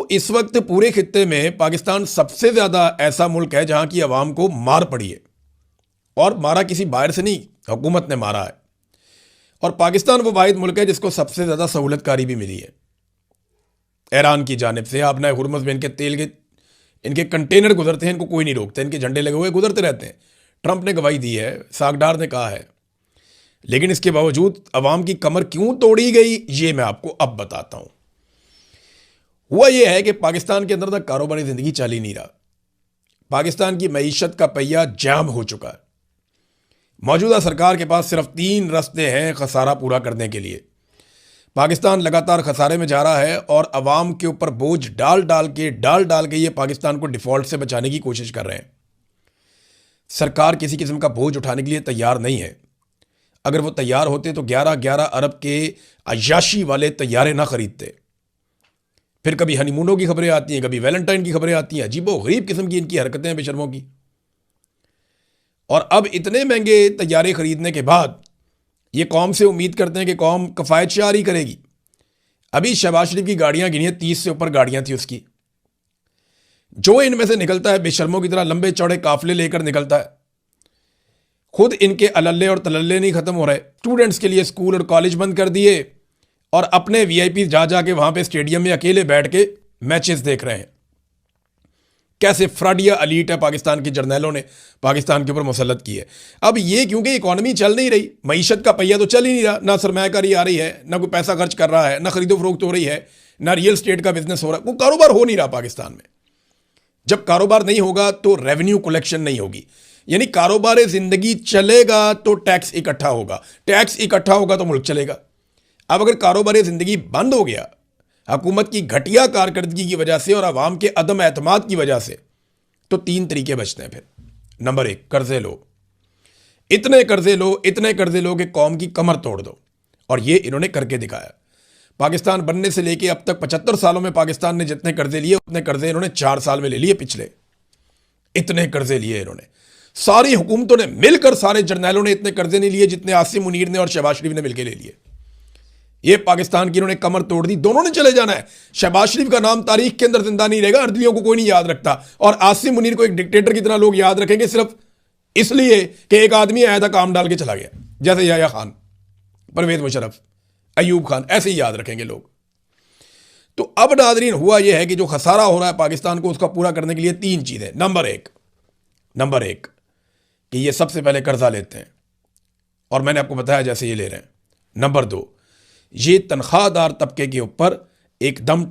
इस वक्त पूरे खित्ते में पाकिस्तान सबसे ज़्यादा ऐसा मुल्क है जहां की आवाम को मार पड़ी है, और मारा किसी बाहर से नहीं, हुकूमत ने मारा है। और पाकिस्तान वो वाहिद मुल्क है जिसको सबसे ज़्यादा सहूलतकारी भी मिली है ईरान की जानिब से। आपने हुर्मुज़ में इनके तेल के इनके कंटेनर गुजरते हैं, इनको कोई नहीं रोकते, इनके झंडे लगे हुए गुजरते रहते हैं। ट्रंप ने गवाही दी है, सागडार ने कहा है, लेकिन इसके बावजूद अवाम की कमर क्यों तोड़ी गई ये मैं आपको अब बताता हूं। हुआ यह है कि पाकिस्तान के अंदर तक कारोबारी जिंदगी चल ही नहीं रहा। पाकिस्तान की मईशत का पहिया जाम हो चुका है। मौजूदा सरकार के पास सिर्फ 3 रास्ते हैं खसारा पूरा करने के लिए। पाकिस्तान लगातार खसारे में जा रहा है और अवाम के ऊपर बोझ डाल डाल के ये पाकिस्तान को डिफॉल्ट से बचाने की कोशिश कर रहे हैं। सरकार किसी किस्म का बोझ उठाने के लिए तैयार नहीं है। अगर वो तैयार होते तो 11-11 अरब के अय्याशी वाले तैयारे ना खरीदते। फिर कभी हनीमूनों की खबरें आती हैं, कभी वैलेंटाइन की खबरें आती हैं, अजीबो गरीब किस्म की इनकी हरकतें हैं बेशर्मों की। और अब इतने महंगे तैयारे खरीदने के बाद ये कौम से उम्मीद करते हैं कि कौम कफायत शारी करेगी। अभी शहबाज शरीफ की गाड़ियां गिनी है, 30 से ऊपर गाड़ियां थी उसकी। जो इनमें से निकलता है बेशर्मों की तरह लंबे चौड़े काफिले लेकर निकलता है। खुद इनके अलल्ले और तलल्ले नहीं खत्म हो रहे। स्टूडेंट्स के लिए स्कूल और कॉलेज बंद कर दिए और अपने वीआईपी जा जाके वहां पे स्टेडियम में अकेले बैठ के मैचेस देख रहे हैं। कैसे फ्रॉडिया अलीट है पाकिस्तान के जर्नैलों ने पाकिस्तान के ऊपर मुसल्लत की है। अब ये क्योंकि इकॉनमी चल नहीं रही, मईशत का पहिया तो चल ही नहीं रहा, ना सरमायाकारी आ रही है, ना कोई पैसा खर्च कर रहा है, ना खरीदो फरोख्त हो रही है, ना रियल स्टेट का बिजनेस हो रहा है, कोई कारोबार हो नहीं रहा पाकिस्तान में। जब कारोबार नहीं होगा तो रेवेन्यू कलेक्शन नहीं होगी, यानी कारोबार जिंदगी चलेगा तो टैक्स इकट्ठा होगा, टैक्स इकट्ठा होगा तो मुल्क चलेगा। अब अगर कारोबार जिंदगी बंद हो गया हुकूमत की घटिया कारकर्दगी की वजह से और अवाम के अदम एतमाद की वजह से, तो 3 तरीके बचते हैं फिर। नंबर 1, कर्जे लो, इतने कर्जे लो कि कौम की कमर तोड़ दो। और ये इन्होंने करके दिखाया। पाकिस्तान बनने से लेके अब तक 75 सालों में पाकिस्तान ने जितने कर्जे लिए उतने कर्जे इन्होंने 4 साल में ले लिए पिछले। इतने कर्जे लिए इन्होंने, सारी हुकूमतों ने मिलकर, सारे जर्नैलों ने इतने कर्जे नहीं लिए जितने आसिम मुनीर ने और शहबाज शरीफ ने मिलकर ले लिए। ये पाकिस्तान की इन्होंने कमर तोड़ दी। दोनों ने चले जाना है। शहबाज शरीफ का नाम तारीख के अंदर जिंदा नहीं रहेगा, अर्दलियों को कोई नहीं याद रखता, और आसिम मुनीर को एक डिक्टेटर की तरह लोग याद रखेंगे सिर्फ इसलिए कि एक आदमी आया था काम डाल के चला गया, जैसे याया खान, परवेज मुशर्रफ, अयूब खान, ऐसे ही याद रखेंगे लोग। तो अब नादरीन हुआ यह है कि जो खसारा हो रहा है पाकिस्तान को, उसका पूरा करने के लिए 3 चीजें। नंबर एक कि ये सबसे पहले कर्जा लेते हैं, और मैंने आपको बताया जैसे ये ले रहे हैं। नंबर 2, ये तनख्वाहदार तबके के ऊपर एकदम